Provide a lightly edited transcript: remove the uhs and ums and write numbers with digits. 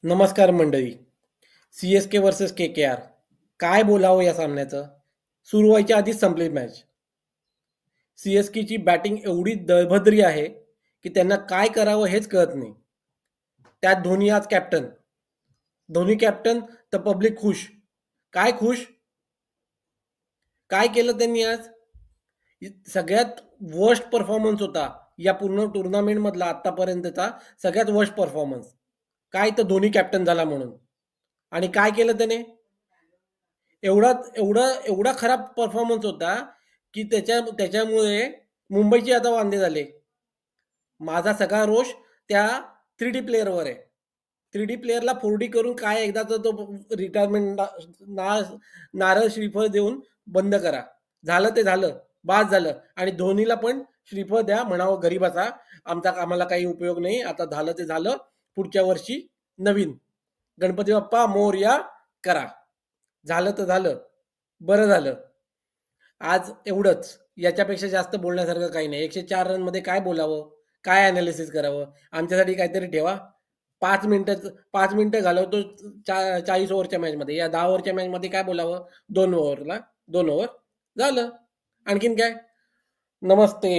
नमस्कार मंडळी. सी-एस-के वर्सेस के-के-आर. काय बोलावं या सामन्याचं? सुरू व्हायच्या आधीच संपली मॅच. सी-एस-केची बॅटिंग एवढी दळभद्री आहे की त्यांना काय करावं हेच कळत नाही. त्यात धोनी आज कॅप्टन. धोनी कॅप्टन तर पब्लिक खुश. काय खुश? काय केलं त्यांनी आज? सगळ्यात वर्स्ट परफॉर्मन्स होता या पूर्ण टुर्नामेंटमधला आतापर्यंतचा सगळ्यात वर्स्ट परफॉर्मन्स. काय तर धोनी कॅप्टन झाला म्हणून. आणि काय केलं त्याने? एवढा एवढा एवढा खराब परफॉर्मन्स होता की त्याच्यामुळे मुंबईचे आता वांदे झाले. माझा सगळा रोष त्या 3D प्लेअरवर आहे. 3D प्लेअरला 4D करून काय एकदाचा तो रिटायरमेंट नारळ श्रीफळ देऊन बंद करा. झालं ते झालं, बाद झालं. आणि धोनीला पण श्रीफळ द्या, म्हणावं गरीबाचा आम्हाला काही उपयोग नाही, आता झालं ते झालं, पुढच्या वर्षी नवीन गणपती बाप्पा मोरया करा. झालं तर झालं, बरं झालं. आज एवढंच, याच्यापेक्षा जास्त बोलण्यासारखं काही नाही. 104 रनमध्ये काय बोलावं, काय अनालिसिस करावं? आमच्यासाठी काहीतरी ठेवा. 5 मिनिटं घालवतो 40 ओव्हरच्या मॅचमध्ये. या 10 ओव्हरच्या मॅचमध्ये काय बोलावं? 2 ओव्हर झालं. आणखीन काय? नमस्ते.